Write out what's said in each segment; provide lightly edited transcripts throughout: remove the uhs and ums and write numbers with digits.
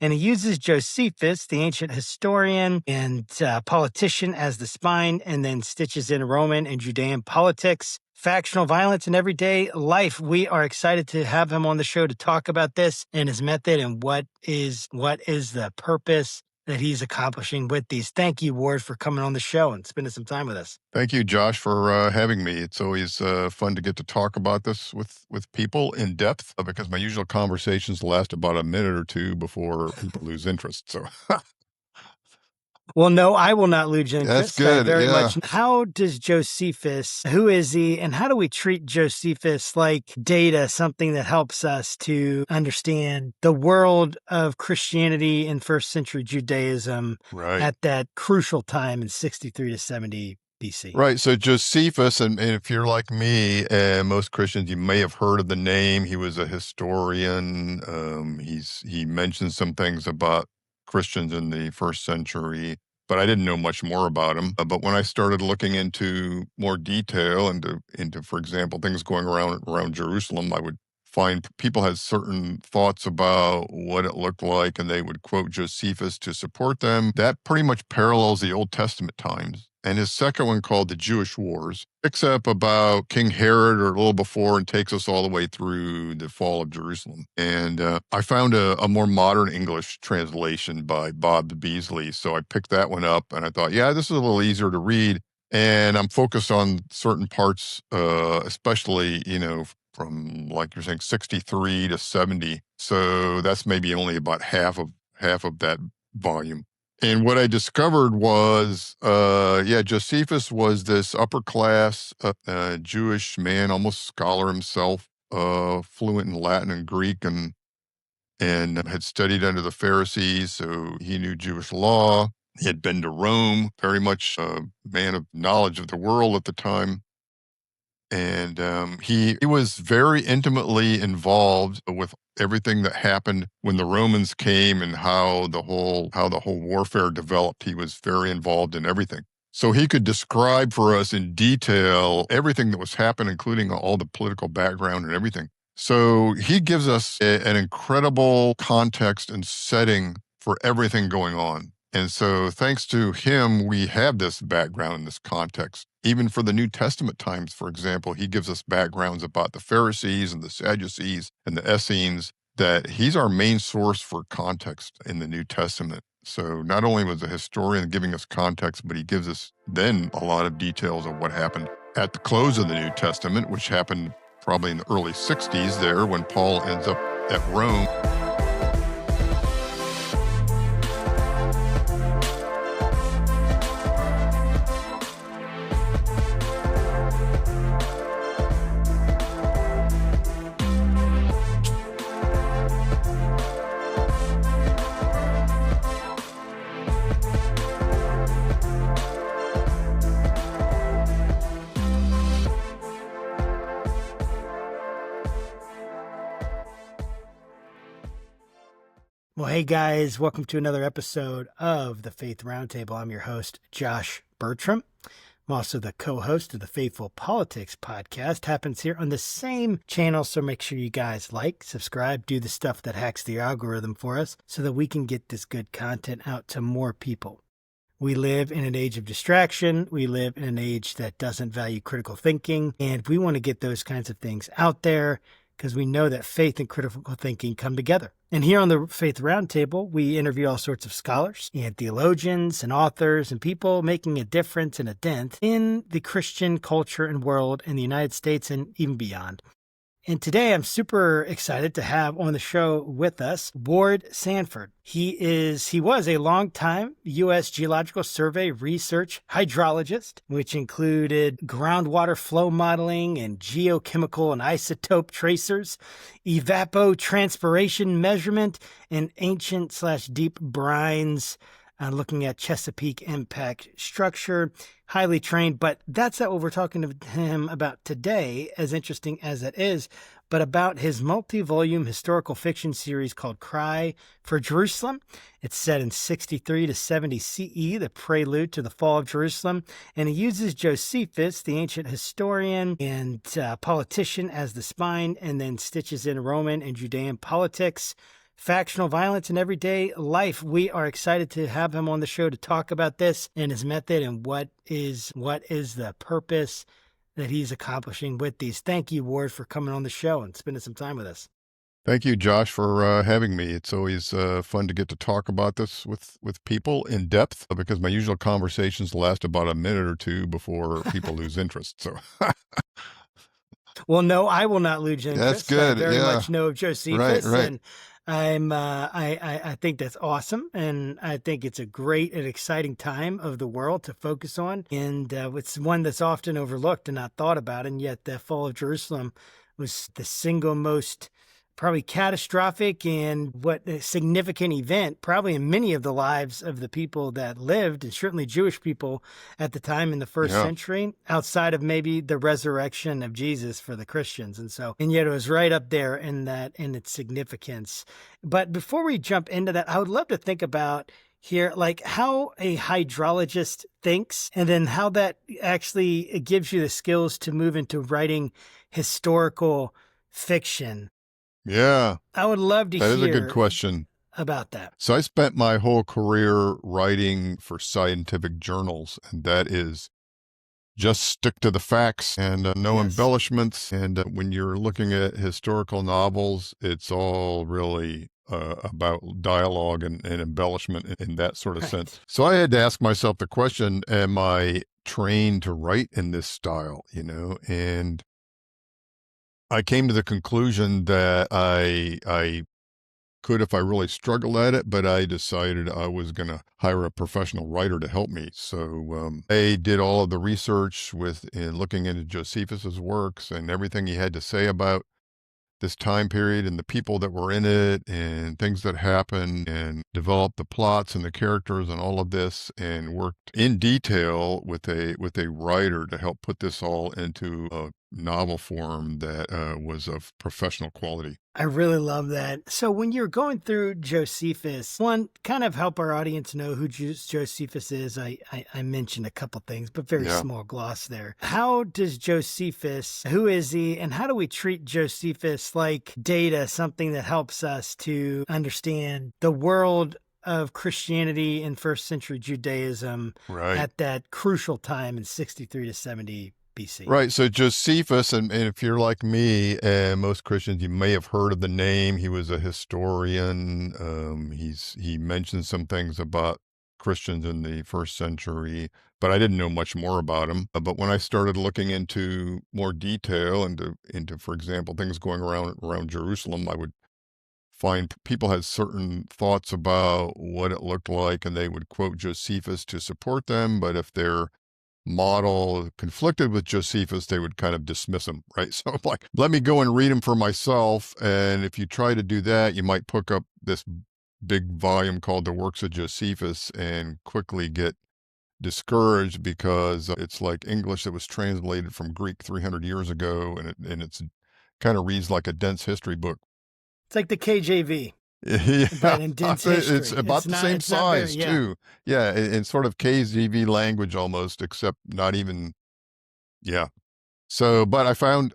And he uses Josephus, the ancient historian and politician, as the spine, and then stitches in Roman and Judean politics, factional violence in everyday life. We are excited to have him on the show to talk about this and his method and what is the purpose that he's accomplishing with these. Thank you, Ward, for coming on the show and spending some time with us. Thank you, Josh, for having me. It's always fun to get to talk about this with people in depth, because my usual conversations last about a minute or two before people lose interest. So, well, no, I will not lose interest. That's good. Very much. How does Josephus, who is he, and how do we treat Josephus like data, something that helps us to understand the world of Christianity in first century Judaism at that crucial time in 63 to 70 BC? Right. So Josephus, and if you're like me, most Christians, you may have heard of the name. He was a historian. He mentioned some things about Christians in the first century, but I didn't know much more about him. But when I started looking into more detail into, for example, things going around Jerusalem, I would find people had certain thoughts about what it looked like, and they would quote Josephus to support them. That pretty much parallels the Old Testament times. And his second one, called The Jewish Wars, picks up about King Herod or a little before and takes us all the way through the fall of Jerusalem. And I found a more modern English translation by Bob Beasley. So I picked that one up and I thought, yeah, this is a little easier to read. And I'm focused on certain parts, especially, from, like you're saying, 63 to 70. So that's maybe only about half of that volume. And what I discovered was, Josephus was this upper class Jewish man, almost scholar himself, fluent in Latin and Greek, and had studied under the Pharisees, so he knew Jewish law. He had been to Rome, very much a man of knowledge of the world at the time. And he was very intimately involved with everything that happened when the Romans came and how the whole warfare developed. He was very involved in everything. So he could describe for us in detail everything that was happening, including all the political background and everything. So he gives us an incredible context and setting for everything going on. And so thanks to him, we have this background and this context. Even for the New Testament times, for example, he gives us backgrounds about the Pharisees and the Sadducees and the Essenes, that he's our main source for context in the New Testament. So not only was a historian giving us context, but he gives us then a lot of details of what happened at the close of the New Testament, which happened probably in the early 60s there when Paul ends up at Rome. Well, hey guys, welcome to another episode of the Faith Roundtable. I'm your host, Josh Burtram. I'm also the co-host of the Faithful Politics podcast. Happens here on the same channel, so make sure you guys like, subscribe, do the stuff that hacks the algorithm for us so that we can get this good content out to more people. We live in an age of distraction. We live in an age that doesn't value critical thinking, and we want to get those kinds of things out there because we know that faith and critical thinking come together. And here on the Faith Roundtable, we interview all sorts of scholars and theologians and authors and people making a difference and a dent in the Christian culture and world in the United States and even beyond. And today I'm super excited to have on the show with us Ward Sanford. He was a longtime U.S. Geological Survey research hydrologist, which included groundwater flow modeling and geochemical and isotope tracers, evapotranspiration measurement, and ancient/deep brines, looking at Chesapeake impact structure. Highly trained, but that's not what we're talking to him about today, as interesting as it is, but about his multi-volume historical fiction series called Cry for Jerusalem. It's set in 63 to 70 CE, the prelude to the fall of Jerusalem, and he uses Josephus, the ancient historian and politician, as the spine, and then stitches in Roman and Judean politics, factional violence in everyday life. We are excited to have him on the show to talk about this and his method and what is the purpose that he's accomplishing with these. Thank you, Ward, for coming on the show and spending some time with us. Thank you, Josh, for having me. It's always fun to get to talk about this with people in depth because my usual conversations last about a minute or two before people lose interest. So, well, no, I will not lose interest. That's good. I very much know of Josephus, right. And I think that's awesome, and I think it's a great and exciting time of the world to focus on, and it's one that's often overlooked and not thought about, and yet the fall of Jerusalem was the single most probably catastrophic and what a significant event probably in many of the lives of the people that lived, and certainly Jewish people at the time in the first century, outside of maybe the resurrection of Jesus for the Christians. And yet it was right up there in its significance. But before we jump into that, I would love to think about here, like how a hydrologist thinks, and then how that actually gives you the skills to move into writing historical fiction. Yeah. I would love to hear. That is a good question about that. So I spent my whole career writing for scientific journals, and that is just stick to the facts and no embellishments. And when you're looking at historical novels, it's all really about dialogue and embellishment in that sort of sense. So I had to ask myself the question, am I trained to write in this style, And I came to the conclusion that I could if I really struggled at it, but I decided I was going to hire a professional writer to help me. So I did all of the research in looking into Josephus's works and everything he had to say about this time period and the people that were in it and things that happened, and developed the plots and the characters and all of this, and worked in detail with a writer to help put this all into a novel form that was of professional quality. I really love that. So when you're going through Josephus, one, kind of help our audience know who Josephus is. I mentioned a couple things, but very small gloss there. How does Josephus, who is he, and how do we treat Josephus like data, something that helps us to understand the world of Christianity in first century Judaism at that crucial time in 63 to 70 BC. Right. So Josephus, and if you're like me, most Christians, you may have heard of the name. He was a historian. He mentioned some things about Christians in the first century, but I didn't know much more about him. But when I started looking into more detail into, for example, things going around Jerusalem, I would find people had certain thoughts about what it looked like, and they would quote Josephus to support them. But if their model conflicted with Josephus, they would kind of dismiss him, right? So I'm like, let me go and read him for myself. And if you try to do that, you might pick up this big volume called The Works of Josephus and quickly get discouraged because it's like English that was translated from Greek 300 years ago, and it's kind of reads like a dense history book. It's like the KJV. Yeah, but in dense history. It's about the same size too. Yeah, in sort of KJV language almost, except not even. Yeah. So, but I found,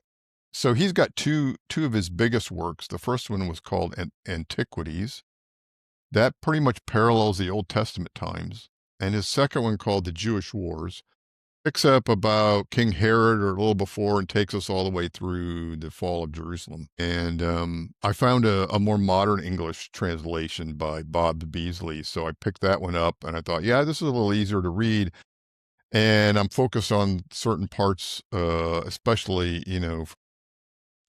so he's got two of his biggest works. The first one was called Antiquities. That pretty much parallels the Old Testament times. And his second one, called The Jewish Wars, picks up about King Herod or a little before and takes us all the way through the fall of Jerusalem. And I found a more modern English translation by Bob Beasley. So I picked that one up and I thought, yeah, this is a little easier to read. And I'm focused on certain parts, especially,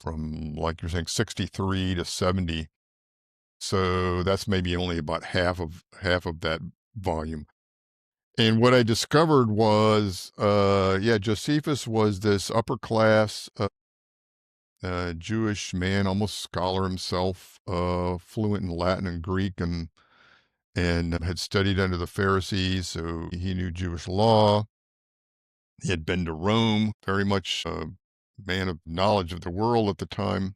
from, like you're saying, 63 to 70. So that's maybe only about half of that volume. And what I discovered was, Josephus was this upper class Jewish man, almost scholar himself, fluent in Latin and Greek, and had studied under the Pharisees, so he knew Jewish law. He had been to Rome, very much a man of knowledge of the world at the time.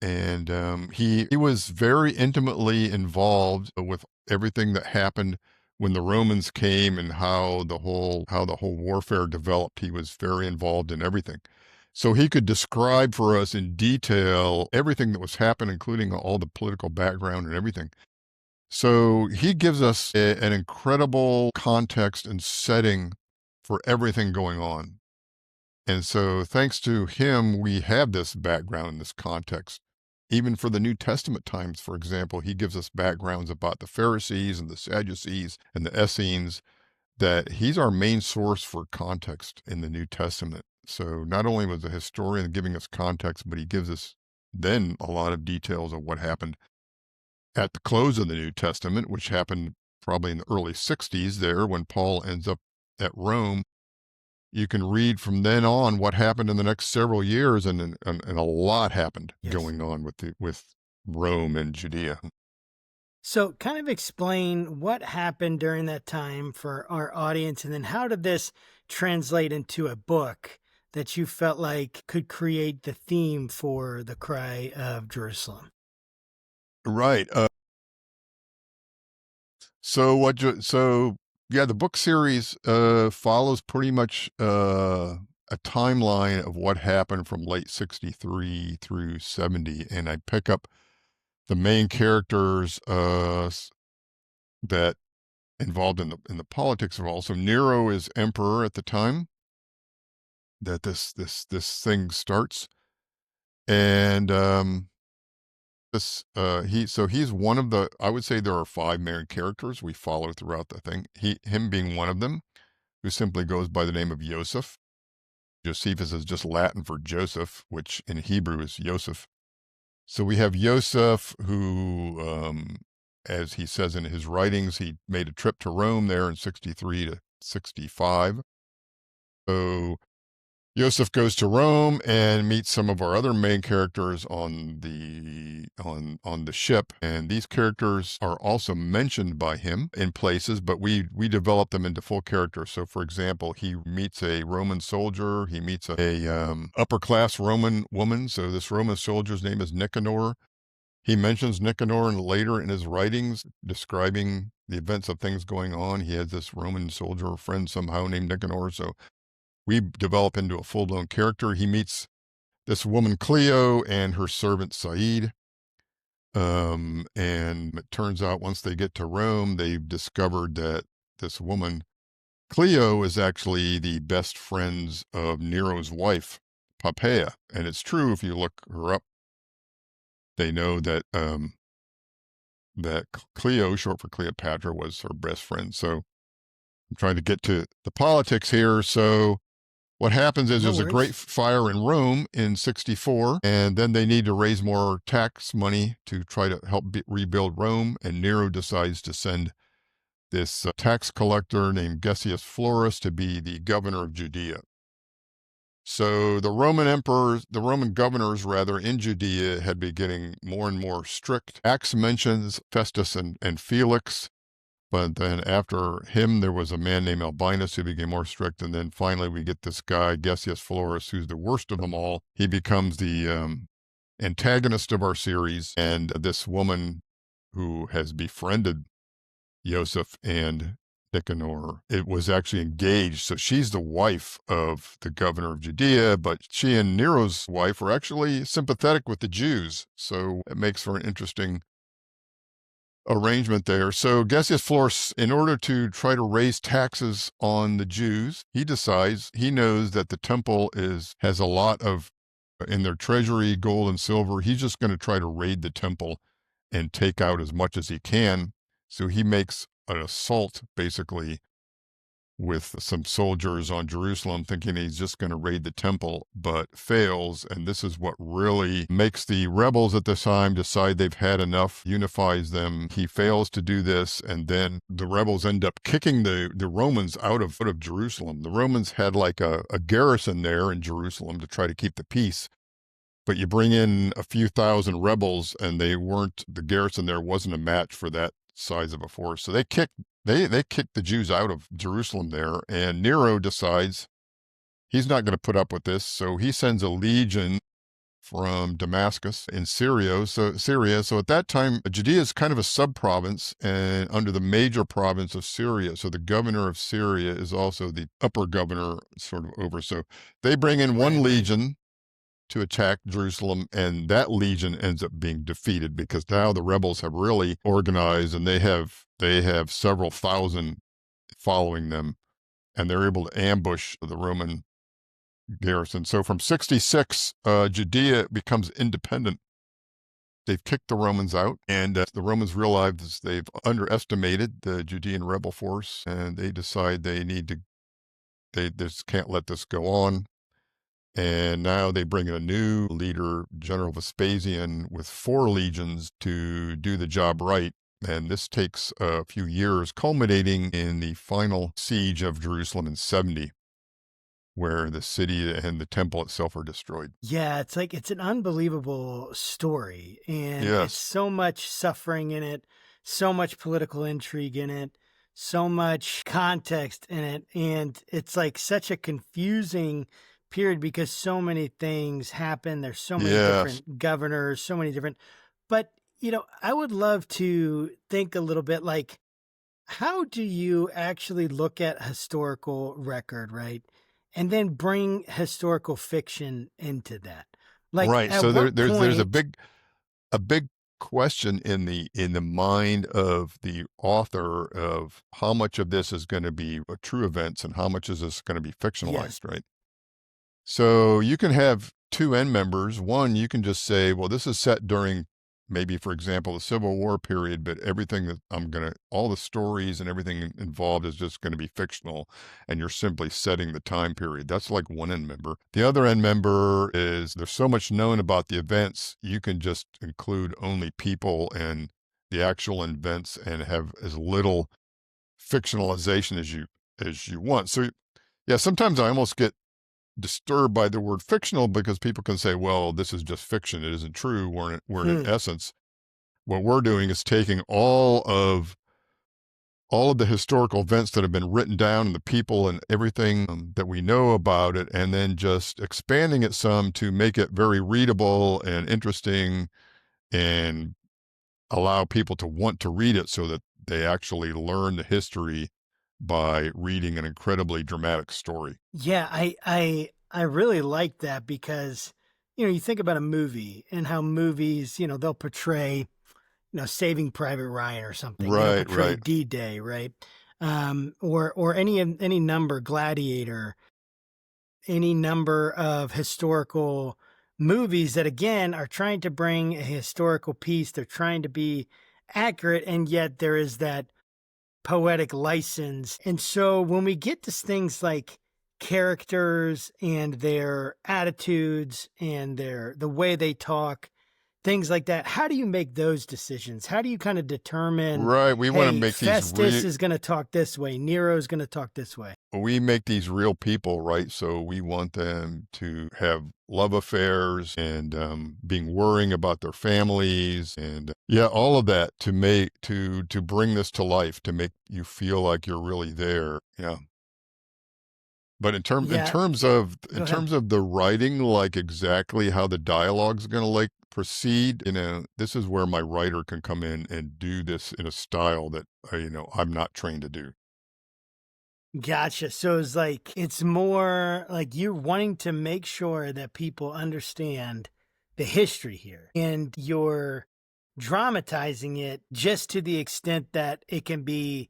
And he was very intimately involved with everything that happened when the Romans came and how the whole warfare developed. He was very involved in everything. So he could describe for us in detail everything that was happening, including all the political background and everything. So he gives us an incredible context and setting for everything going on. And so thanks to him, we have this background and this context. Even for the New Testament times, for example, he gives us backgrounds about the Pharisees and the Sadducees and the Essenes, that he's our main source for context in the New Testament. So not only was a historian giving us context, but he gives us then a lot of details of what happened at the close of the New Testament, which happened probably in the early 60s there when Paul ends up at Rome. You can read from then on what happened in the next several years, and a lot happened going on with Rome and Judea. So kind of explain what happened during that time for our audience, and then how did this translate into a book that you felt like could create the theme for the Cry of Jerusalem? Right. Yeah, the book series follows pretty much a timeline of what happened from late 63 through 70, and I pick up the main characters that involved in the politics of all. So Nero is emperor at the time that this thing starts, and he's one of the, I would say there are 5 main characters we follow throughout the thing. Him being one of them, who simply goes by the name of Joseph. Josephus is just Latin for Joseph, which in Hebrew is Joseph. So we have Joseph, who, as he says in his writings, he made a trip to Rome there in 63 to 65. So Joseph goes to Rome and meets some of our other main characters on the ship, and these characters are also mentioned by him in places, but we develop them into full characters. So, for example, he meets a Roman soldier. He meets a upper class Roman woman. So this Roman soldier's name is Nicanor. He mentions Nicanor later in his writings, describing the events of things going on. He has this Roman soldier friend somehow named Nicanor. So we develop into a full-blown character. He meets this woman Cleo and her servant Said. And it turns out once they get to Rome, they've discovered that this woman, Cleo, is actually the best friends of Nero's wife, Poppaea. And it's true, if you look her up, they know that that Cleo, short for Cleopatra, was her best friend. So I'm trying to get to the politics here. So what happens is there's a great fire in Rome in 64, and then they need to raise more tax money to try to help rebuild Rome, and Nero decides to send this tax collector named Gessius Florus to be the governor of Judea. So the Roman governors rather, in Judea had been getting more and more strict. Acts mentions Festus and Felix. But then after him, there was a man named Albinus who became more strict. And then finally, we get this guy, Gessius Florus, who's the worst of them all. He becomes the antagonist of our series. And this woman who has befriended Joseph and Nicanor, it was actually engaged. So she's the wife of the governor of Judea, but she and Nero's wife were actually sympathetic with the Jews. So it makes for an interesting arrangement there. So Gessius Florus, in order to try to raise taxes on the Jews, he knows that the temple has a lot of, in their treasury, gold and silver. He's just going to try to raid the temple and take out as much as he can. So he makes an assault, basically, with some soldiers on Jerusalem, thinking he's just going to raid the temple, but fails. And this is what really makes the rebels at this time decide they've had enough, unifies them. He fails to do this, and then the rebels end up kicking the Romans out of Jerusalem. The Romans had like a garrison there in Jerusalem to try to keep the peace. But you bring in a few thousand rebels, and the garrison there wasn't a match for that size of a force. So they kicked the Jews out of Jerusalem there, and Nero decides he's not going to put up with this, so he sends a legion from Damascus in Syria. So at that time, Judea is kind of a sub-province and under the major province of Syria. So the governor of Syria is also the upper governor sort of over. So they bring in one legion to attack Jerusalem, and that legion ends up being defeated because now the rebels have really organized, and they have several thousand following them, and they're able to ambush the Roman garrison. So from 66, Judea becomes independent. They've kicked the Romans out, and the Romans realize they've underestimated the Judean rebel force, and they decide they just can't let this go on. And now they bring in a new leader, General Vespasian, with 4 legions to do the job right. And this takes a few years, culminating in the final siege of Jerusalem in 70, where the city and the temple itself are destroyed. Yeah, it's an unbelievable story, and it's Yes. so much suffering in it, so much political intrigue in it, so much context in it, and it's like such a confusing period because so many things happen. There's so many Yes. different governors, so many different. But, I would love to think a little bit like, how do you actually look at historical record, right? And then bring historical fiction into that. Like, Right. at So what there's point, a big question in the mind of the author of how much of this is going to be true events and how much is this going to be yes, fictionalized, right? So you can have 2 end members. One, you can just say, well, this is set during maybe, for example, the Civil War period, but everything that all the stories and everything involved is just going to be fictional, and you're simply setting the time period. That's like one end member. The other end member is there's so much known about the events, you can just include only people and the actual events and have as little fictionalization as you want. So yeah, sometimes I almost get disturbed by the word fictional because people can say, well, this is just fiction. It isn't true. We're in hmm, essence, what we're doing is taking all of the historical events that have been written down and the people and everything that we know about it, and then just expanding it some to make it very readable and interesting and allow people to want to read it so that they actually learn the history by reading an incredibly dramatic story. yeah, I really like that because, you think about a movie and how movies, they'll portray, Saving Private Ryan or something. They'll Right, portray right. D-Day, right? Or any number, Gladiator, any number of historical movies that again are trying to bring a historical piece. They're trying to be accurate, and yet there is that poetic license. And so when we get to things like characters and their attitudes and the way they talk, things like that, how do you make those decisions? How do you kind of determine, Right. We want to hey, make these Festus is going to talk this way, Nero is going to talk this way? real people, right? So we want them to have love affairs and being worrying about their families and yeah, all of that to bring this to life, to make you feel like you're really there. Yeah. But Yeah, in go ahead. terms of the writing, like exactly how the dialogue's going to like proceed, this is where my writer can come in and do this in a style that I'm not trained to do. Gotcha. So it's like it's more like you're wanting to make sure that people understand the history here, and you're dramatizing it just to the extent that it can be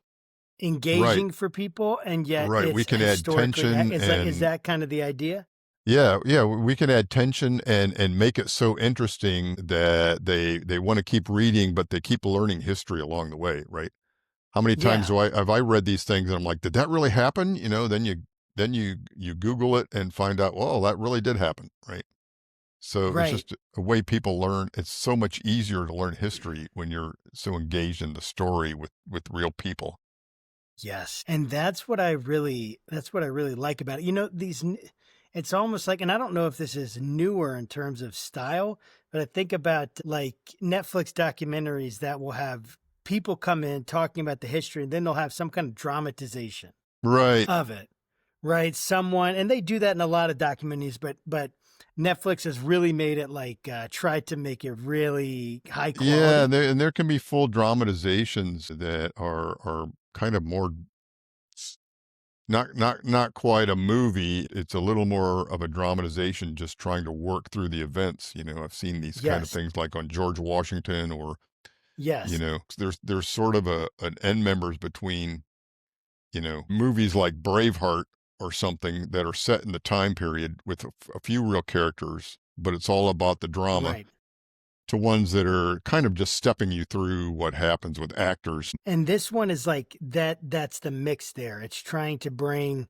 Right. engaging for people, and yet Right. We it's can add historically tension is and that kind of the idea? yeah, yeah, we can add tension and make it so interesting that they want to keep reading, but they keep learning history along the way, right? How many times Yeah, have I read these things and I'm like, did that really happen? Then you Google it and find out, well, that really did happen, right? So it's right. just a way people learn. It's so much easier to learn history when you're so engaged in the story with real people. Yes. And that's what I really like about it. It's almost like, and I don't know if this is newer in terms of style, but I think about like Netflix documentaries that will have people come in talking about the history, and then they'll have some kind of dramatization Right. of it. Right? Someone, and they do that in a lot of documentaries, but Netflix has really made it like tried to make it really high Yeah, quality. and there can be full dramatizations that are kind of more not quite a movie. It's a little more of a dramatization, just trying to work through the events. I've seen these kind of Yes. things like on George Washington, or Yes. there's sort of an end members between movies like Braveheart or something that are set in the time period with a few real characters, but it's all about the drama, Right. to ones that are kind of just stepping you through what happens with actors. And this one is like that's the mix there. It's trying to bring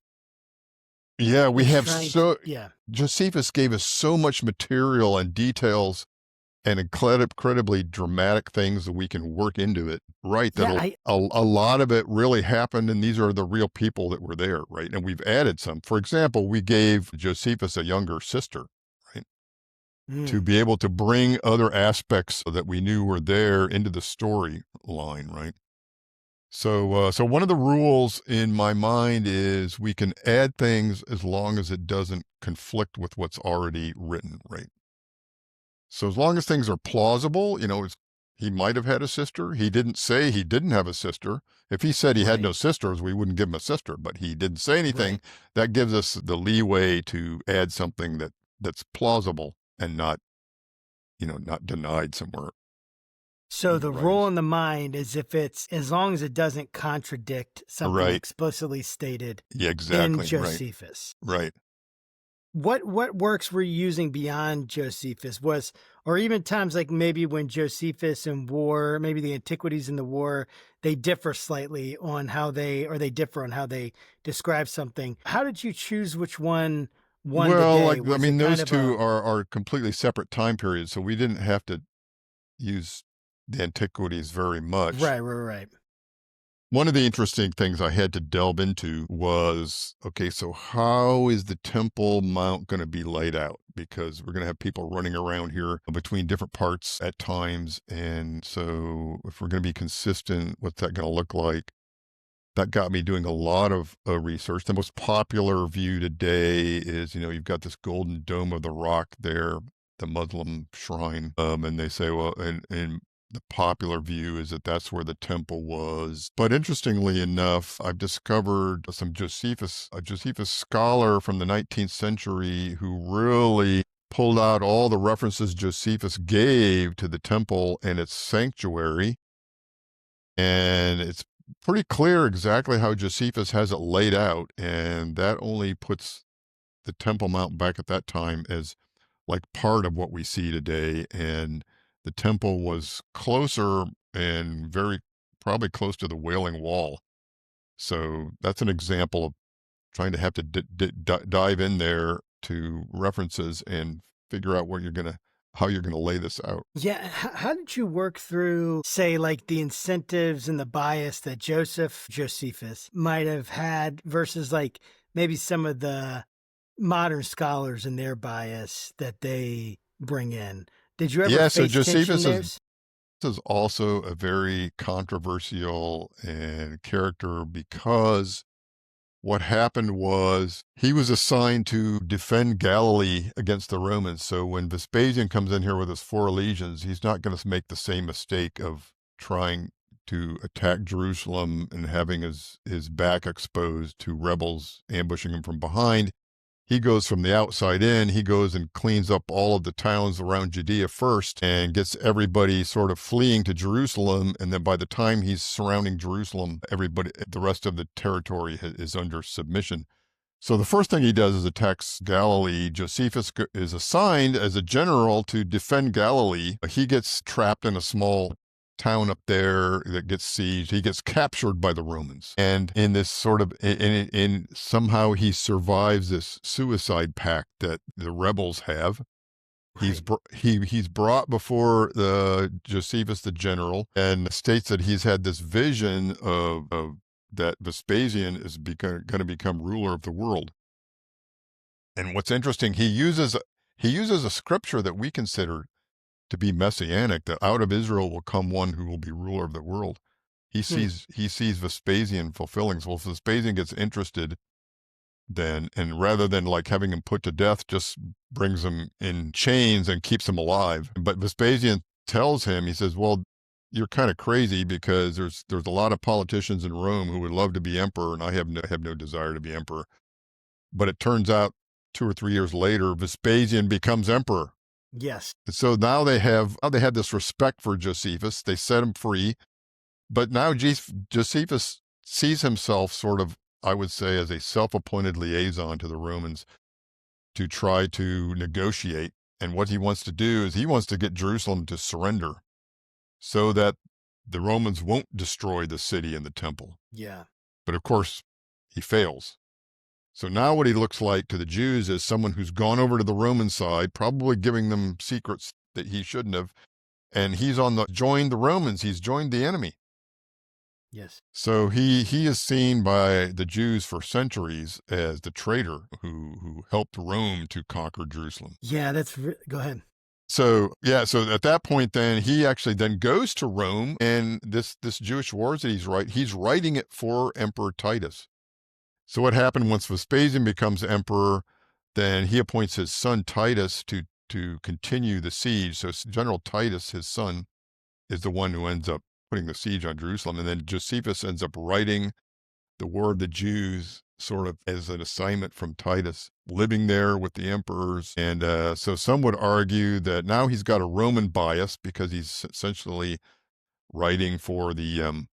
Yeah, we it's have trying to so yeah. Josephus gave us so much material and details and incredibly dramatic things that we can work into it. Right, that Yeah, a lot of it really happened, and these are the real people that were there, right? And we've added some. For example, we gave Josephus a younger sister, right, to mm, be able to bring other aspects that we knew were there into the story line, right? So one of the rules in my mind is we can add things as long as it doesn't conflict with what's already written, right? So as long as things are plausible, he might have had a sister. He didn't say he didn't have a sister. If he said he had right. no sisters, we wouldn't give him a sister, but he didn't say anything. Right. That gives us the leeway to add something that's plausible and not denied somewhere So in the the rule writings. in the mind is if it's as long as it doesn't contradict something Right. explicitly stated Yeah, in exactly. Right. Josephus. Right. What works were you using beyond Josephus or even times like maybe when Josephus and War, maybe the Antiquities and the War, they differ slightly on how they differ on how they describe something. How did you choose which one won the Well, day? Was it kind those of two a are completely separate time periods, so we didn't have to use the antiquities very much. right. One of the interesting things I had to delve into was, okay, so how is the Temple Mount going to be laid out? Because we're going to have people running around here between different parts at times. And so if we're going to be consistent, what's that going to look like? That got me doing a lot of research. The most popular view today is, you've got this golden dome of the rock there, the Muslim shrine. And they say, well, and the popular view is that that's where the temple was. But interestingly enough, I've discovered a Josephus scholar from the 19th century who really pulled out all the references Josephus gave to the temple and its sanctuary. And it's pretty clear exactly how Josephus has it laid out. And that only puts the Temple Mount back at that time as like part of what we see today. And the temple was closer and very probably close to the Wailing Wall. So that's an example of trying to have to dive in there to references and figure out how you're gonna lay this out. Yeah, how did you work through, say, like the incentives and the bias that Josephus might have had versus like maybe some of the modern scholars and their bias that they bring in? Did you ever Yeah, so face tension Josephus there? is also a very controversial and character because what happened was he was assigned to defend Galilee against the Romans. So when Vespasian comes in here with his 4 legions, he's not going to make the same mistake of trying to attack Jerusalem and having his back exposed to rebels ambushing him from behind. He goes from the outside in. He goes and cleans up all of the towns around Judea first and gets everybody sort of fleeing to Jerusalem. And then by the time he's surrounding Jerusalem, the rest of the territory is under submission. So the first thing he does is attacks Galilee. Josephus is assigned as a general to defend Galilee. He gets trapped in a small town up there that gets sieged. He gets captured by the Romans. And in this sort of, in somehow he survives this suicide pact that the rebels have. Right. He's brought before the Josephus the general and states that he's had this vision of that Vespasian is going to become ruler of the world. And what's interesting, he uses a scripture that we consider to be messianic, that out of Israel will come one who will be ruler of the world. He Hmm. sees Vespasian fulfilling. So Vespasian gets interested then, and rather than like having him put to death, just brings him in chains and keeps him alive. But Vespasian tells him, he says, well, you're kind of crazy because there's a lot of politicians in Rome who would love to be emperor, and I have no desire to be emperor. But it turns out 2 or 3 years later, Vespasian becomes emperor. Yes. And so now they had this respect for Josephus. They set him free, but now Josephus sees himself sort of, I would say, as a self-appointed liaison to the Romans to try to negotiate. And what he wants to do is he wants to get Jerusalem to surrender so that the Romans won't destroy the city and the temple. Yeah. But of course, he fails. So now what he looks like to the Jews is someone who's gone over to the Roman side, probably giving them secrets that he shouldn't have. And he's joined the Romans. He's joined the enemy. Yes. So he is seen by the Jews for centuries as the traitor who helped Rome to conquer Jerusalem. Yeah, go ahead. So at that point, then he actually then goes to Rome, and this Jewish wars that he's writing it for Emperor Titus. So what happened once Vespasian becomes emperor, then he appoints his son Titus to continue the siege. So General Titus, his son, is the one who ends up putting the siege on Jerusalem. And then Josephus ends up writing the War of the Jews sort of as an assignment from Titus, living there with the emperors. And so some would argue that now he's got a Roman bias because he's essentially writing for the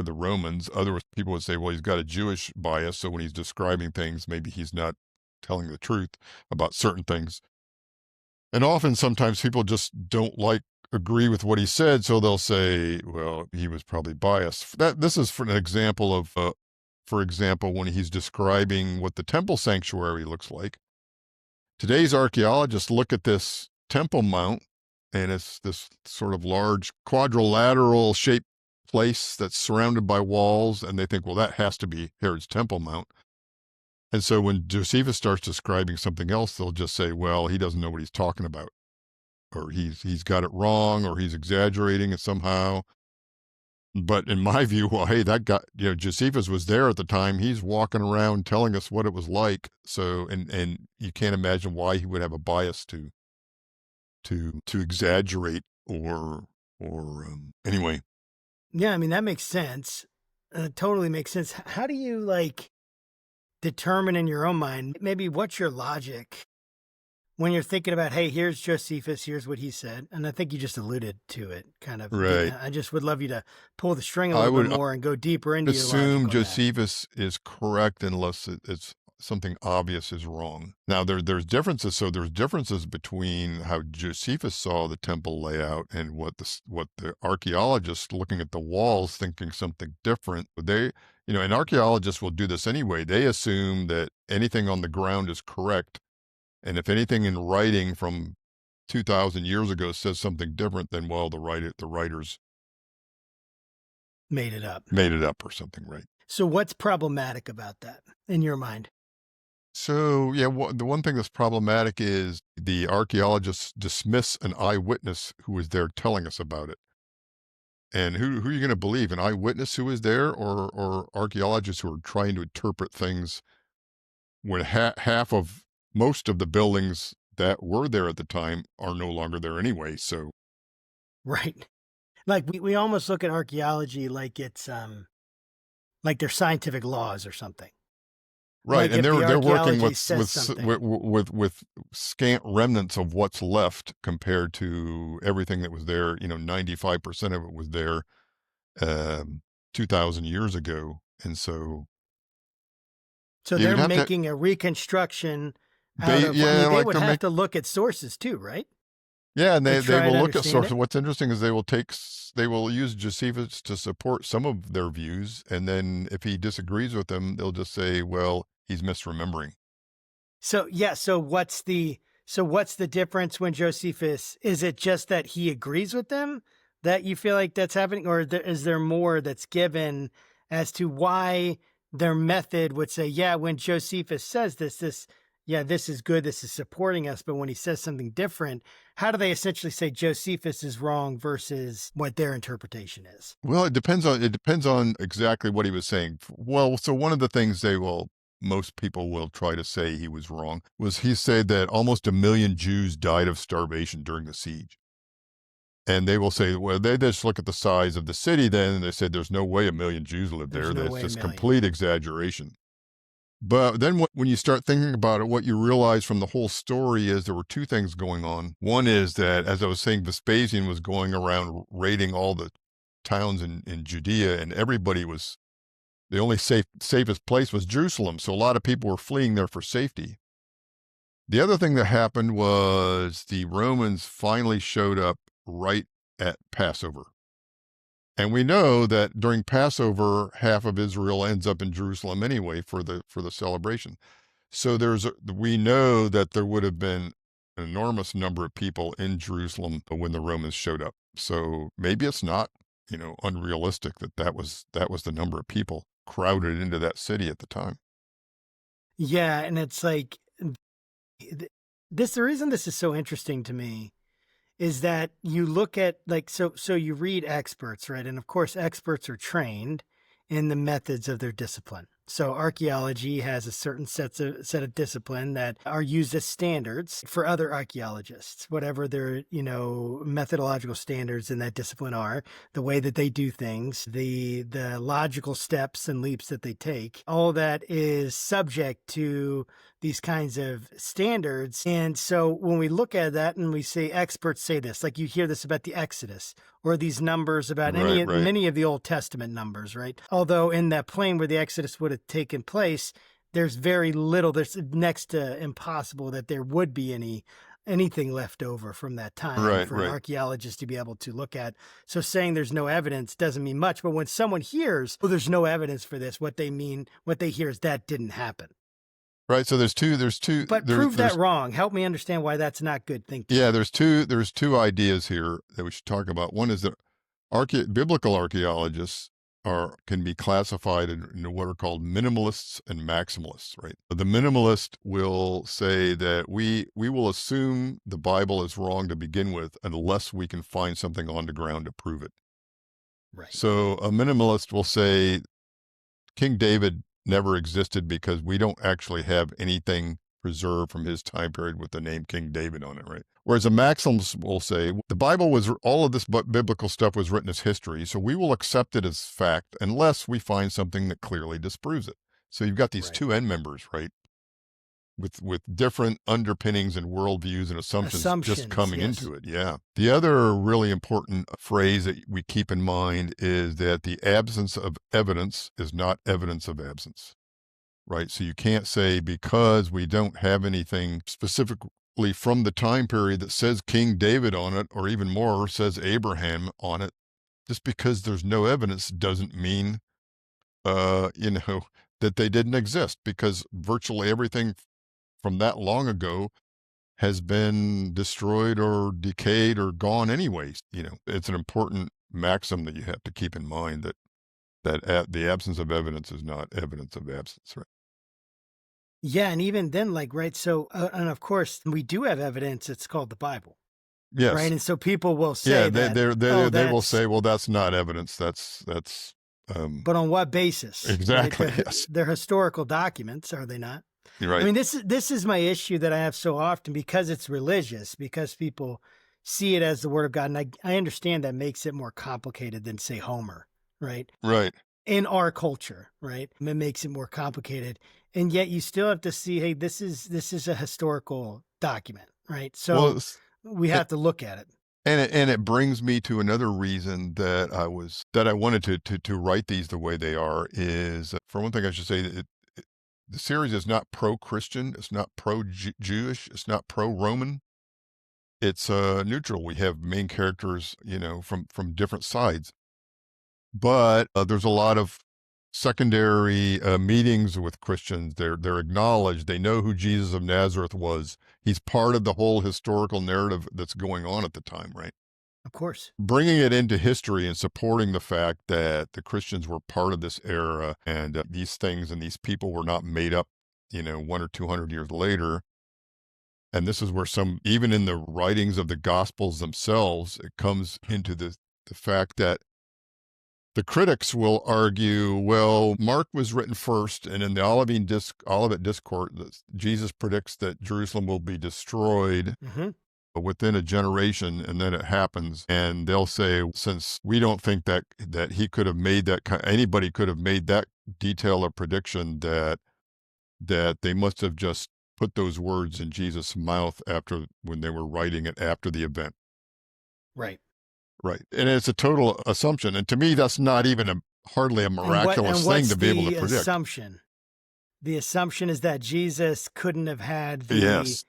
Romans. Other people would say, well, he's got a Jewish bias, so when he's describing things, maybe he's not telling the truth about certain things. And often, sometimes people just don't agree with what he said, so they'll say, well, he was probably biased. This is for an example of, for example, when he's describing what the temple sanctuary looks like. Today's archaeologists look at this Temple Mount, and it's this sort of large quadrilateral shaped place that's surrounded by walls, and they think, well, that has to be Herod's Temple Mount. And so when Josephus starts describing something else, they'll just say, well, he doesn't know what he's talking about, or he's got it wrong, or he's exaggerating it somehow. But in my view, well, hey, that guy, Josephus was there at the time. He's walking around telling us what it was like. So, and you can't imagine why he would have a bias to exaggerate or anyway. Yeah, I mean, that makes sense. Totally makes sense. How do you determine in your own mind, maybe what's your logic when you're thinking about, hey, here's Josephus, here's what he said. And I think you just alluded to it kind of. Right. I just would love you to pull the string a little bit more and go deeper into your logic. Assume Josephus is correct unless it's something obvious is wrong. Now there's differences. So there's differences between how Josephus saw the temple layout and what the archaeologists looking at the walls thinking something different. And archaeologists will do this anyway. They assume that anything on the ground is correct. And if anything in writing from 2,000 years ago says something different, then, well, the writers made it up or something, right? So what's problematic about that in your mind? So, yeah, the one thing that's problematic is the archaeologists dismiss an eyewitness who was there telling us about it. And who are you going to believe, an eyewitness who was there or archaeologists who are trying to interpret things when most of the buildings that were there at the time are no longer there anyway? So, right. Like we almost look at archaeology like it's like they're scientific laws or something. Right, like and they're working with scant remnants of what's left compared to everything that was there. 95% of it was there 2,000 years ago, and so they're making a reconstruction. They would have to look at sources too, right? Yeah, and they will look at sources. What's interesting is they will use Josephus to support some of their views, and then if he disagrees with them, they'll just say, well, he's misremembering. So what's the difference when Josephus, is it just that he agrees with them that you feel like that's happening, or is there more that's given as to why their method would say, yeah, when Josephus says this is good, this is supporting us, but when he says something different, how do they essentially say Josephus is wrong versus what their interpretation is? Well, it depends on exactly what he was saying. Well, so one of the things most people will try to say he was wrong was he said that almost 1 million Jews died of starvation during the siege. And they will say, well, they just look at the size of the city then, and they say there's no way 1 million Jews live There's there. no That's way just 1 million. complete exaggeration. But then when you start thinking about it, what you realize from the whole story is there were two things going on. One is that, as I was saying, Vespasian was going around raiding all the towns in Judea, and everybody was, the only safest place was Jerusalem. So a lot of people were fleeing there for safety. The other thing that happened was the Romans finally showed up right at Passover. And we know that during Passover, half of Israel ends up in Jerusalem anyway for the celebration. So we know that there would have been an enormous number of people in Jerusalem when the Romans showed up. So maybe it's not, unrealistic that was the number of people crowded into that city at the time. Yeah, and it's like the reason this is so interesting to me is that you look at so you read experts, right? And of course, experts are trained in the methods of their discipline. So archaeology has a certain set of discipline that are used as standards for other archaeologists, whatever their, methodological standards in that discipline are, the way that they do things, the logical steps and leaps that they take, all that is subject to these kinds of standards. And so when we look at that and we say experts say this, like you hear this about the Exodus or these numbers about many of the Old Testament numbers, right? Although in that plain where the Exodus would have taken place, there's very little, there's next to impossible that there would be anything left over from that time for an archaeologist to be able to look at. So saying there's no evidence doesn't mean much. But when someone hears, oh, there's no evidence for this, what they hear is that didn't happen. Right. So there's two. But prove that wrong. Help me understand why that's not good thinking. Yeah, there's two ideas here that we should talk about. One is that biblical archaeologists can be classified in what are called minimalists and maximalists, right? The minimalist will say that we will assume the Bible is wrong to begin with unless we can find something on the ground to prove it. Right. So a minimalist will say King David never existed because we don't actually have anything preserved from his time period with the name King David on it, right? Whereas a maximalist will say the Bible all of this biblical stuff was written as history, so we will accept it as fact unless we find something that clearly disproves it. So you've got these two end members, right? With different underpinnings and worldviews and assumptions just coming into it. Yeah. The other really important phrase that we keep in mind is that the absence of evidence is not evidence of absence, right? So you can't say because we don't have anything specifically from the time period that says King David on it, or even more says Abraham on it, just because there's no evidence doesn't mean, that they didn't exist, because virtually everything from that long ago has been destroyed or decayed or gone anyways. It's an important maxim that you have to keep in mind that the absence of evidence is not evidence of absence, right? Yeah, and even then, right, so, and of course, we do have evidence, it's called the Bible. Yes. Right, and so people will say they will say, well, that's not evidence, that's but on what basis? Exactly, right? Yes. They're historical documents, are they not? Right. I mean, this is my issue that I have so often, because it's religious, because people see it as the word of God. And I understand that makes it more complicated than, say, Homer, right? Right. In our culture, right? It makes it more complicated. And yet you still have to see, hey, this is a historical document, right? So we have to look at it. And it brings me to another reason that I wanted to write these the way they are is, for one thing, I should say that the series is not pro-Christian, it's not pro-Jewish, it's not pro-Roman. It's neutral. We have main characters, from different sides. But there's a lot of secondary meetings with Christians. They're acknowledged. They know who Jesus of Nazareth was. He's part of the whole historical narrative that's going on at the time, right? Of course. Bringing it into history and supporting the fact that the Christians were part of this era, and these things and these people were not made up, 100 or 200 years later. And this is where even in the writings of the Gospels themselves, it comes into the fact that the critics will argue, well, Mark was written first, and in the Olivet Discourse, Jesus predicts that Jerusalem will be destroyed. Mm-hmm. within a generation, and then it happens, and they'll say, since we don't think that he could have made anybody could have made that detail of prediction, that they must have just put those words in Jesus' mouth when they were writing it after the event. Right. Right. And it's a total assumption. And to me, that's not even hardly a miraculous thing to be able to predict. Assumption? The assumption is that Jesus couldn't have had the Yes.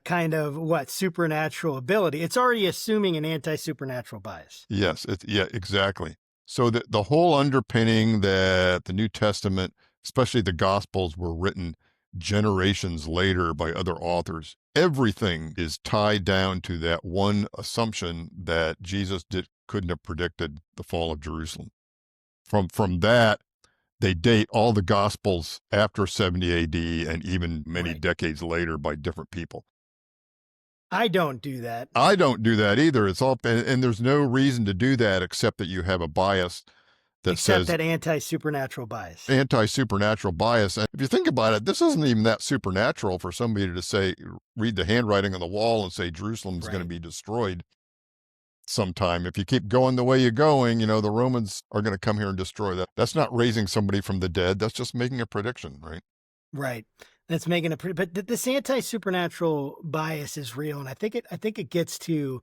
kind of supernatural ability. It's already assuming an anti-supernatural bias. Yes. Yeah, exactly. So the whole underpinning that the New Testament, especially the Gospels, were written generations later by other authors, everything is tied down to that one assumption that Jesus couldn't have predicted the fall of Jerusalem. From that, they date all the Gospels after 70 AD and even many decades later by different people. I don't do that. I don't do that either. It's all, and there's no reason to do that except that you have a bias that says that anti-supernatural bias. Anti-supernatural bias. And if you think about it, this isn't even that supernatural for somebody to say, read the handwriting on the wall and say Jerusalem's going to be destroyed sometime. If you keep going the way you're going, the Romans are going to come here and destroy that. That's not raising somebody from the dead. That's just making a prediction, right? Right. That's making but this anti-supernatural bias is real. And I think it gets to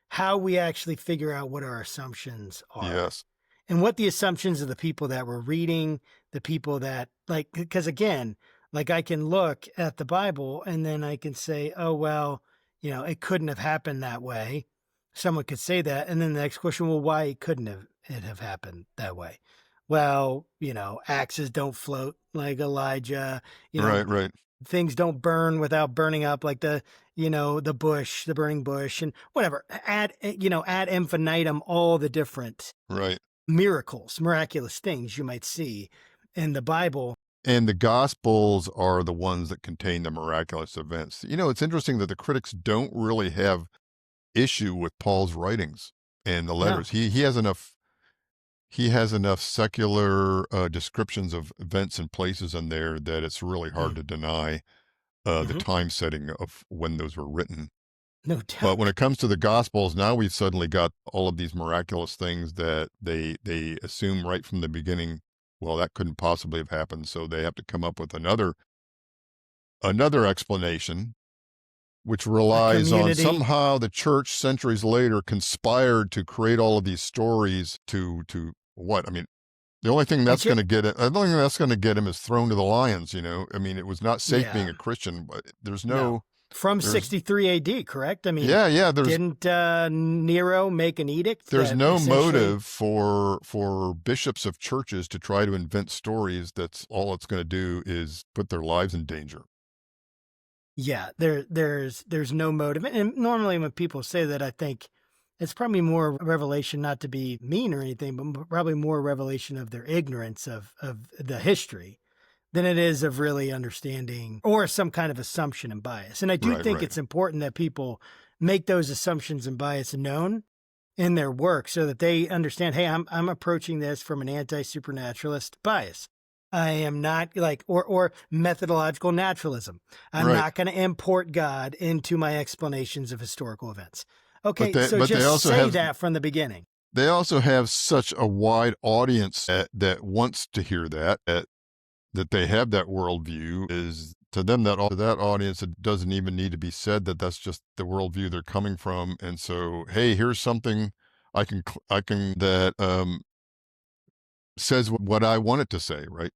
how we actually figure out what our assumptions are. Yes. And what the assumptions of the people that were reading, the people that because again, I can look at the Bible and then I can say, oh, well, it couldn't have happened that way. Someone could say that. And then the next question, well, why couldn't it have happened that way? Well, axes don't float like Elijah, Right. Things don't burn without burning up like the burning bush and whatever. Ad infinitum, all the different miraculous things you might see in the Bible. And the Gospels are the ones that contain the miraculous events. It's interesting that the critics don't really have issue with Paul's writings and the letters. No. He has enough secular descriptions of events and places in there that it's really hard to deny the time setting of when those were written. No doubt. But when it comes to the Gospels, now we've suddenly got all of these miraculous things that they assume right from the beginning, well, that couldn't possibly have happened. So they have to come up with another explanation, which relies on somehow the church centuries later conspired to create all of these stories to what? I mean, the only thing that's going to get him is thrown to the lions, I mean, it was not safe being a Christian, but there's no. From 63 AD, correct? I mean, didn't Nero make an edict? There's no motive for bishops of churches to try to invent stories. That's all it's going to do is put their lives in danger. Yeah, there's no motive. And normally when people say that, I think it's probably more a revelation, not to be mean or anything, but probably more a revelation of their ignorance of the history than it is of really understanding or some kind of assumption and bias. And I do think it's important that people make those assumptions and bias known in their work so that they understand, hey, I'm approaching this from an anti-supernaturalist bias. I am not or methodological naturalism. I'm not going to import God into my explanations of historical events. Okay, so just say that from the beginning. They also have such a wide audience that wants to hear that they have that worldview. Is to them that audience, it doesn't even need to be said that that's just the worldview they're coming from. And so, hey, here's something I can that says what I want it to say, right?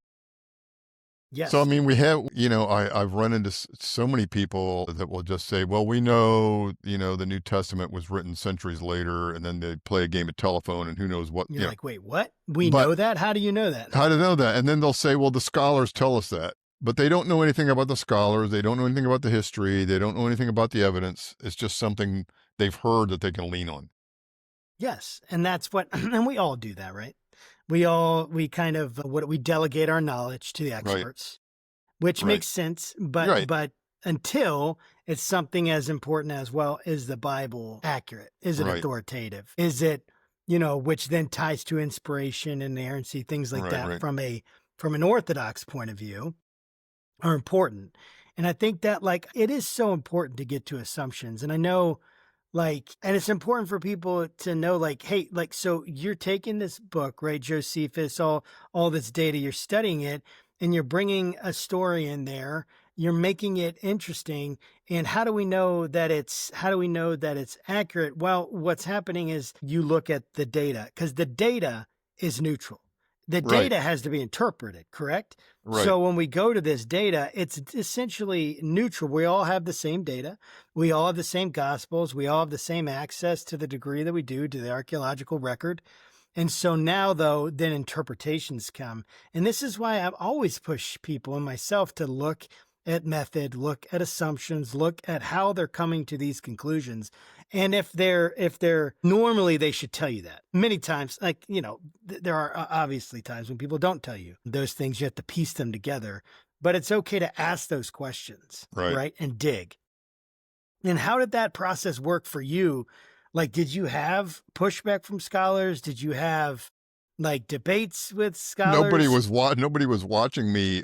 Yes. So, I mean, we have, I've run into so many people that will just say, well, we know, the New Testament was written centuries later, and then they play a game of telephone and who knows what. You're like, wait, what? We know that? How do you know that? How to know that? And then they'll say, well, the scholars tell us that. But they don't know anything about the scholars. They don't know anything about the history. They don't know anything about the evidence. It's just something they've heard that they can lean on. Yes. And that's and we all do that, right? We kind of, we delegate our knowledge to the experts, which makes sense. But until it's something as important as, well, is the Bible accurate? Is it authoritative? Is it, which then ties to inspiration and inerrancy, things like that from an Orthodox point of view are important. And I think that like it is so important to get to assumptions. And I know like, and it's important for people to know like, hey, like, so you're taking this book, right? Josephus, all this data, you're studying it and you're bringing a story in there. You're making it interesting. And how do we know that it's accurate? Well, what's happening is you look at the data because the data is neutral. The Right, data has to be interpreted, correct? right, So when we go to this data, it's essentially neutral. We all have the same data. We all have the same gospels. We all have the same access to the degree that we do to the archaeological record. And so now, though, then interpretations come. And this is why I've always pushed people and myself to look at method, look at assumptions, look at how they're coming to these conclusions. And if they're normally they should tell you that. Many times, like, there are obviously times when people don't tell you those things. You have to piece them together. But it's okay to ask those questions, right. right? And dig. And how did that process work for you? Like, did you have pushback from scholars? Did you have like debates with scholars? Nobody was watching me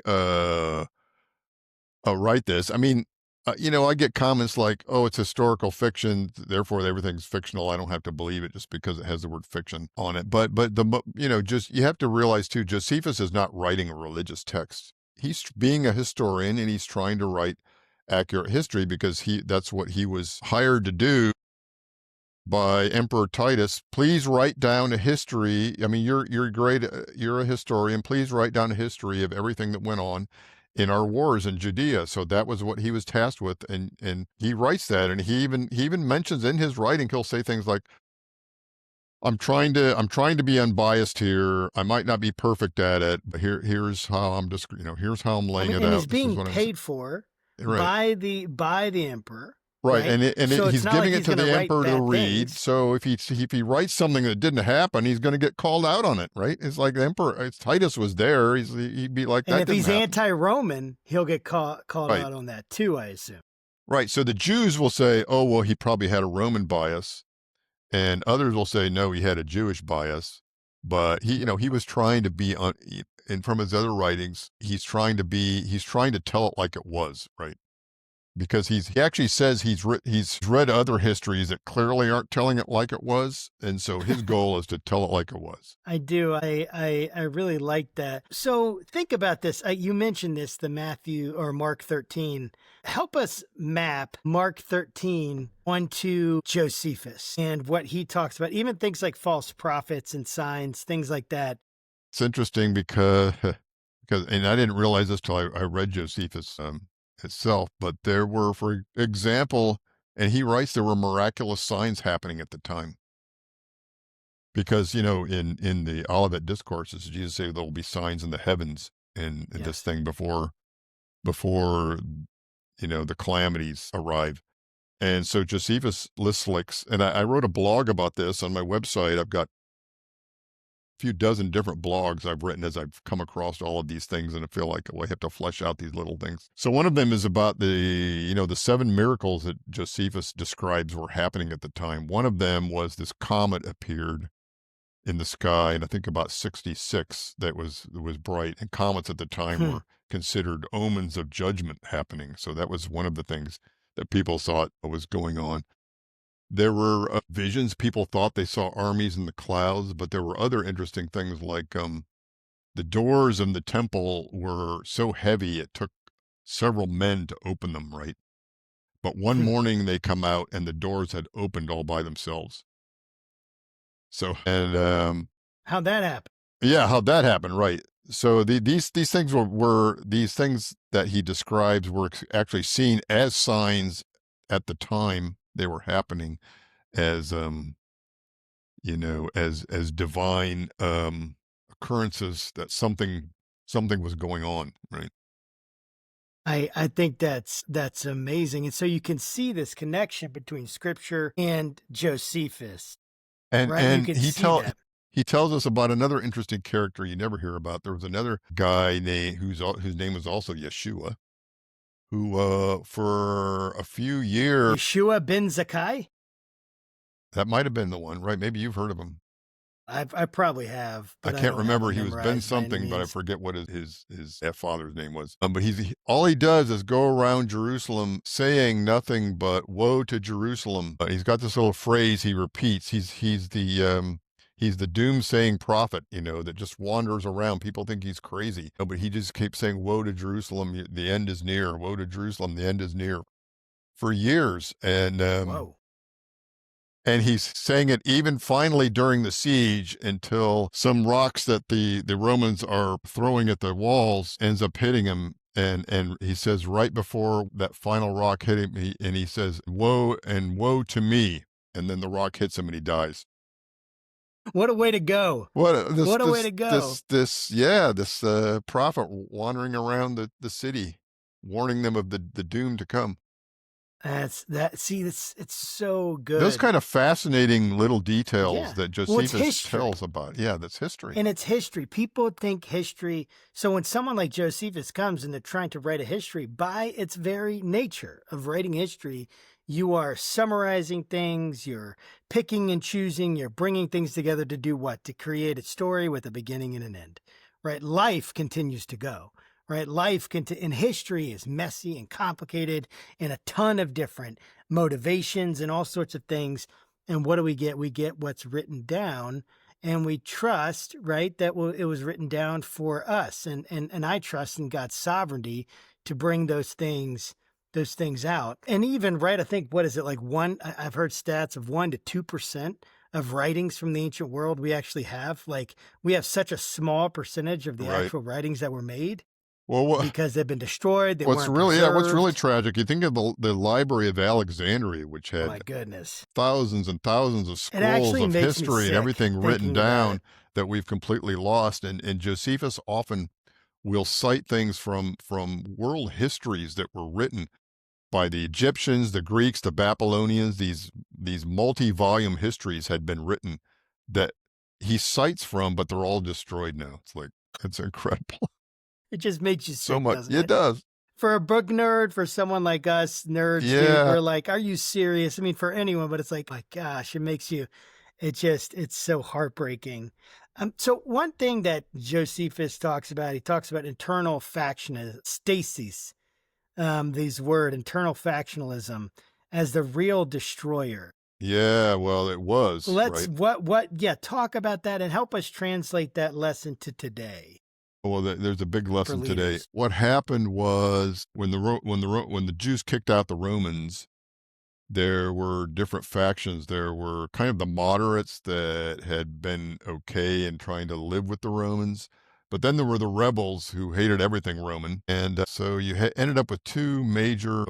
write this. I mean, I get comments like, "Oh, it's historical fiction, therefore everything's fictional. I don't have to believe it just because it has the word fiction on it." Just you have to realize too, Josephus is not writing a religious text. He's being a historian and he's trying to write accurate history because that's what he was hired to do by Emperor Titus. Please write down a history. I mean, you're great. You're a historian. Please write down a history of everything that went on in our wars in Judea. So that was what he was tasked with, and he writes that, and he even mentions in his writing, he'll say things like, I'm trying to be unbiased here. I might not be perfect at it, but here's how I'm just here's how I'm I laying mean, it and out. he's This is being what I'm paid for right. by the emperor, Right, right? So it's he's not like giving it he's to going to the write emperor to bad read. things. So if he writes something that didn't happen, he's going to get called out on it, right? It's like the emperor. Titus was there. He'd be like, And that if didn't he's happen. anti-Roman, he'll get called Right, out on that too, I assume. right. So the Jews will say, oh well, he probably had a Roman bias, and others will say, no, he had a Jewish bias. But he was trying to be and from his other writings, he's trying to tell it like it was, right? Because he actually says he's read other histories that clearly aren't telling it like it was, and so his goal is to tell it like it was. I do. I really like that. So think about this. You mentioned this, the Matthew or Mark 13. Help us map Mark 13 onto Josephus and what he talks about, even things like false prophets and signs, things like that. It's interesting because and I didn't realize this till I read Josephus itself, but there were, for example, and he writes there were miraculous signs happening at the time. Because, in the Olivet discourses, Jesus said there will be signs in the heavens in this Yes. thing before the calamities arrive. And so Josephus lists and I wrote a blog about this on my website. I've got a few dozen different blogs I've written as I've come across all of these things, and I feel like, I have to flesh out these little things. So one of them is about the 7 miracles that Josephus describes were happening at the time. One of them was this comet appeared in the sky, and I think about 66 that was bright. And comets at the time Hmm. were considered omens of judgment happening. So that was one of the things that people thought was going on. There were visions. People thought they saw armies in the clouds, but there were other interesting things like the doors in the temple were so heavy it took several men to open them, right? But one Hmm. morning they come out and the doors had opened all by themselves. So, and How'd that happen? yeah, how'd that happen? Right. So these things were these things that he describes were actually seen as signs at the time they were happening, as as divine occurrences, that something was going on, right? I think that's amazing. And so you can see this connection between scripture and Josephus, right? You And can see that. he tells us about another interesting character you never hear about. There was another guy whose name was also Yeshua, who for a few years, Yeshua ben Zakkai? that might have been the one, right? Maybe you've heard of him. I probably have, I but I can't don't have remember. them He was Ben memorized by any something, but I means. forget what his father's name was. But all he does is go around Jerusalem saying nothing but "Woe to Jerusalem." He's got this little phrase he repeats. He's the doomsaying prophet, that just wanders around. People think he's crazy, but he just keeps saying, "Woe to Jerusalem, the end is near. Woe to Jerusalem, the end is near," for years, Whoa. and he's saying it even finally during the siege until some rocks that the Romans are throwing at the walls ends up hitting him. And he says right before that final rock hit him, he says, "Woe and woe to me." And then the rock hits him and he dies. What a way to go. This What a way to go. this prophet wandering around the city, warning them of the doom to come. See, it's so Those good. kind of fascinating little details Yeah. that Well, it's Josephus history. tells about. Yeah, that's history. And it's history. People think history. So when someone like Josephus comes and they're trying to write a history, by its very nature of writing history, you are summarizing things, you're picking and choosing, you're bringing things together to do what? To create a story with a beginning and an end, right? Life continues to go, right? In history is messy and complicated and a ton of different motivations and all sorts of things. And what do we get? We get what's written down, and we trust, right, that it was written down for us. And I trust in God's sovereignty to bring those things out. And even, right, I think, what is it, like I've heard stats of 1% to 2% of writings from the ancient world we actually have. Like, we have such a small percentage of the Right. actual writings that were made Well, because they've been destroyed. They what's weren't really preserved. tragic, you think of the Library of Alexandria, which Oh had my goodness. thousands and thousands of It scrolls actually of makes me history and sick everything written thinking about down it. that we've completely lost. And Josephus often will cite things from world histories that were written by the Egyptians, the Greeks, the Babylonians. These multi-volume histories had been written that he cites from, but they're all destroyed now. It's incredible. It just makes you So sick, much. doesn't It it? does. For a book nerd, for someone like us nerds, dude, Yeah. we're like, are you serious? I mean, for anyone, but it's like, my gosh, it's so heartbreaking. So one thing that Josephus talks about, he talks about internal factional stasis, these word internal factionalism as the real destroyer. Yeah, well, it was, Let's right? yeah, talk about that and help us translate that lesson to today Well, there's a big for lesson today. leaders. What happened was when the Jews kicked out the Romans, there were different factions. There were kind of the moderates that had been okay in trying to live with the Romans, but then there were the rebels who hated everything Roman, and so you ended up with two major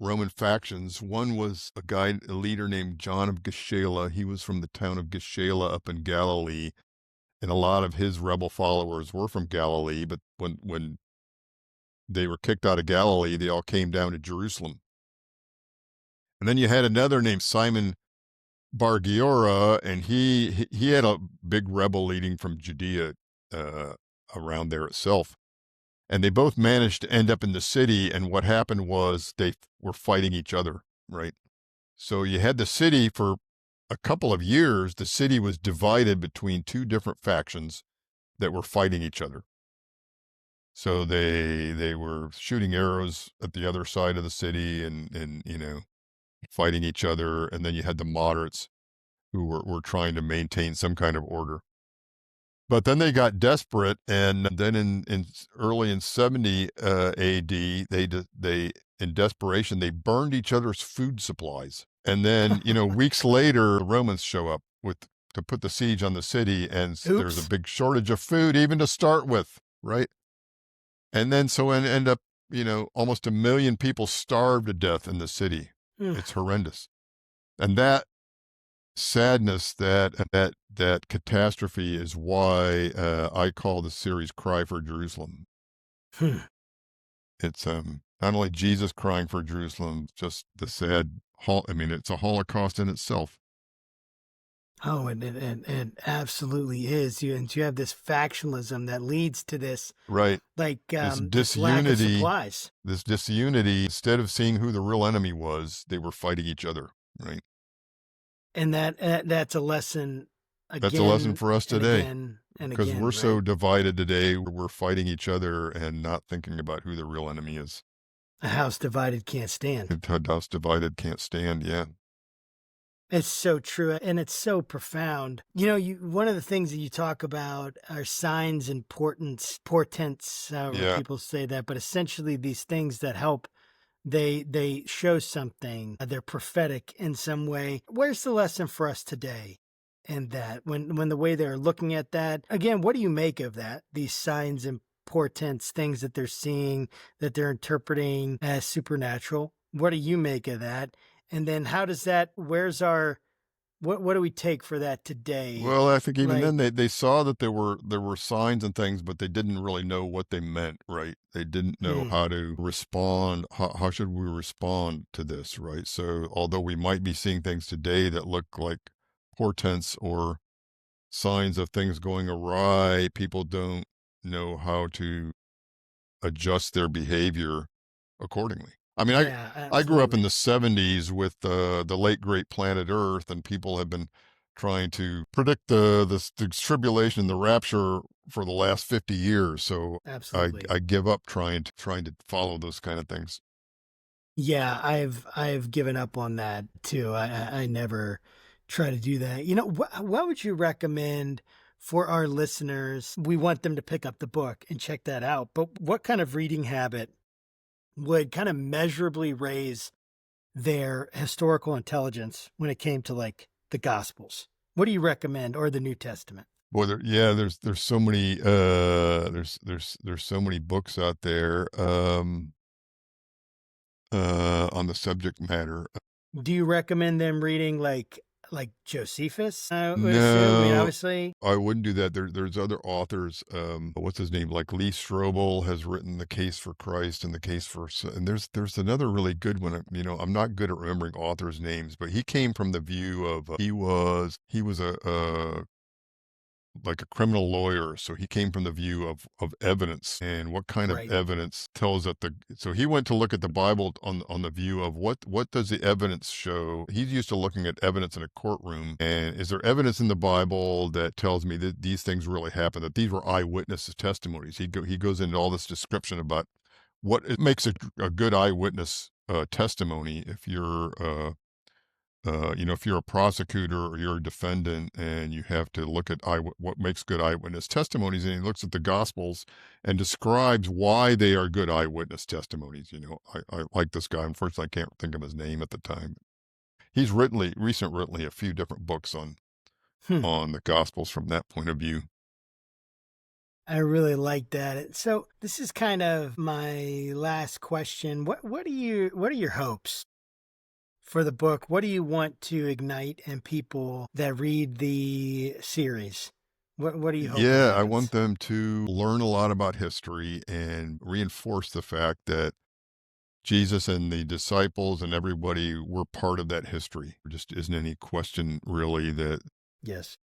Roman factions. One was a leader named John of Gachala. He was from the town of Gachala up in Galilee, and a lot of his rebel followers were from Galilee. But when they were kicked out of Galilee, they all came down to Jerusalem. And then you had another named Simon Bar Giora, and he had a big rebel leading from Judea uh, around there itself. And they both managed to end up in the city. And what happened was they were fighting each other, right? So you had the city for a couple of years. The city was divided between two different factions that were fighting each other. So they were shooting arrows at the other side of the city and fighting each other. And then you had the moderates who were trying to maintain some kind of order. But then they got desperate, and then early in 70 AD, they in desperation they burned each other's food supplies. And then weeks later, the Romans show up to put the siege on the city, and there's a Oops. big shortage of food even to start with, right? And then so end up almost 1 million people starved to death in the city. It's horrendous, and that sadness, that catastrophe is why I call the series "Cry for Jerusalem." It's not only Jesus crying for Jerusalem, just the sad. It's a Holocaust in itself. Oh, and absolutely is. You have this factionalism that leads to this, Right. like This this lack of disunity. supplies. This disunity. Instead of seeing who the real enemy was, they were fighting each other. Right. And that's a lesson That's a lesson again for us and today again and because we're again, so right? divided today. We're fighting each other and not thinking about who the real enemy is. A house divided can't stand. A house divided can't stand. Yeah. It's so true, and it's so profound. You one of the things that you talk about are signs and portents, however Yeah. people say that, but essentially these things that help. They show something. They're prophetic in some way. Where's the lesson for us today in that? When the way they're looking at that again, what do you make of that? These signs and portents, things that they're seeing, that they're interpreting as supernatural. What do you make of that? And then how does that? Where's our? What do we take for that today? Well, I think even Like, then they saw that there were signs and things, but they didn't really know what they meant, right? They didn't know hmm, how to respond. How should we respond to this, right? So although we might be seeing things today that look like portents or signs of things going awry, people don't know how to adjust their behavior accordingly. I mean, yeah, I grew up in absolutely, the '70s with the late great planet Earth, and people have been trying to predict the tribulation and the rapture for the last 50 years. So absolutely. I give up trying to follow those kind of things. Yeah, I've given up on that too. I never try to do that. What would you recommend for our listeners? We want them to pick up the book and check that out. But what kind of reading habit would kind of measurably raise their historical intelligence when it came to like the Gospels? What do you recommend, or the New Testament? Boy, yeah, there's so many there's so many books out there on the subject matter. Do you recommend them reading like Josephus? I would assume. I mean, No, obviously, I wouldn't do that. There's other authors. What's his name? Like Lee Strobel has written The Case for Christ and The Case for, and there's another really good one. I'm not good at remembering authors' names, but he came from the view of he was a like a criminal lawyer, so he came from the view of evidence and what kind of right. evidence tells that the so he went to look at the Bible on the view of what does the evidence show. He's used to looking at evidence in a courtroom, and is there evidence in the Bible that tells me that these things really happened, that these were eyewitnesses testimonies. He goes into all this description about what it makes a good eyewitness testimony. If you're a prosecutor or you're a defendant and you have to look at what makes good eyewitness testimonies, and he looks at the Gospels and describes why they are good eyewitness testimonies. I like this guy. Unfortunately, I can't think of his name at the time. He's recently a few different books Hmm. on the Gospels from that point of view. I really like that. So this is kind of my last question. What are your hopes for the book? What do you want to ignite in people that read the series? What are you hoping Yeah, I want happens? them to learn a lot about history and reinforce the fact that Jesus and the disciples and everybody were part of that history. There just isn't any question really that Yes.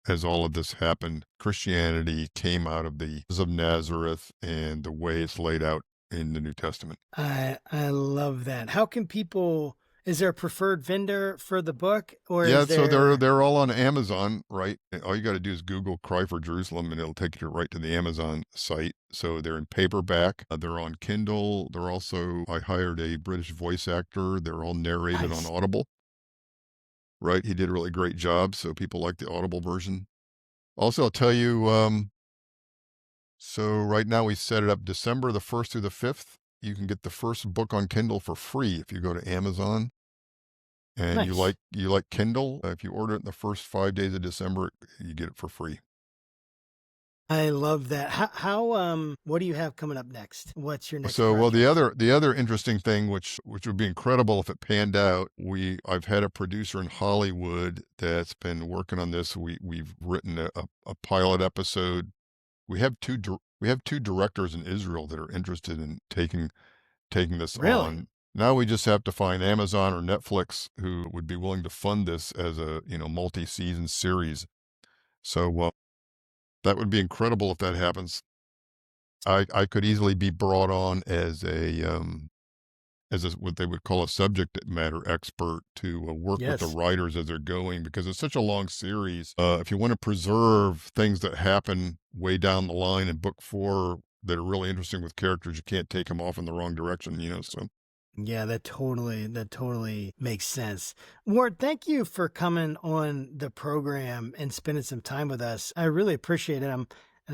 as all of this happened, Christianity came out of the of Nazareth and the way it's laid out in the New Testament. I love that. How can people is there a preferred vendor for the book, or Yeah, is so they're there they're all on Amazon, right? And all you got to do is Google "Cry for Jerusalem" and it'll take you right to the Amazon site. So they're in paperback. They're on Kindle. They're also I hired a British voice actor. They're all narrated on nice? Audible, right? He did a really great job, so people like the Audible version. Also, I'll tell you, so right now we set it up December the 1st through the 5th. You can get the first book on Kindle for free if you go to Amazon and Nice. you like Kindle. If you order it in the first 5 days of December, you get it for free. I love that. How what do you have coming up next? What's your next So, well, the project? other the other interesting thing, which would be incredible if it panned out, I've had a producer in Hollywood that's been working on this. We've written a pilot episode. We have two directors in Israel that are interested in taking this Really? on. Now we just have to find Amazon or Netflix who would be willing to fund this as a multi-season series. So that would be incredible if that happens. I could easily be brought on what they would call a subject matter expert to work with the Yes. writers as they're going, because it's such a long series. If you want to preserve things that happen way down the line in book 4 that are really interesting with characters, you can't take them off in the wrong direction, so. Yeah, that totally makes sense. Ward, thank you for coming on the program and spending some time with us. I really appreciate it. I'm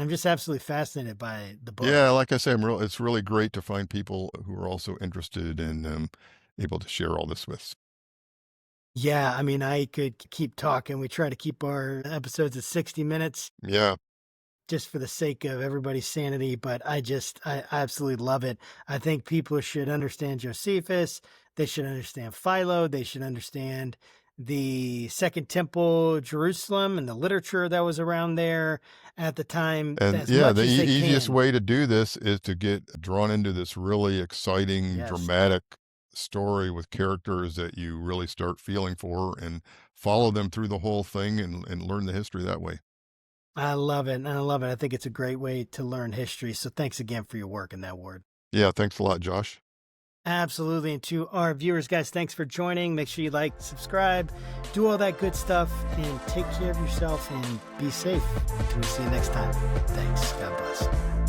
just absolutely fascinated by the book. Yeah, like I say, it's really great to find people who are also interested and able to share all this with. Yeah, I mean, I could keep talking. We try to keep our episodes at 60 minutes Yeah. just for the sake of everybody's sanity, but I absolutely love it. I think people should understand Josephus. They should understand Philo. They should understand the Second Temple Jerusalem and the literature that was around there at the time And as yeah, much the as they easiest can. way to do this is to get drawn into this really exciting, Yes. dramatic story with characters that you really start feeling for, and follow them through the whole thing and learn the history that way. I love it. And I love it. I think it's a great way to learn history. So thanks again for your work in that, Ward. Yeah, thanks a lot, Josh. Absolutely. And to our viewers, guys, thanks for joining. Make sure you like, subscribe, do all that good stuff, and take care of yourself and be safe. Until we see you next time. Thanks. God bless.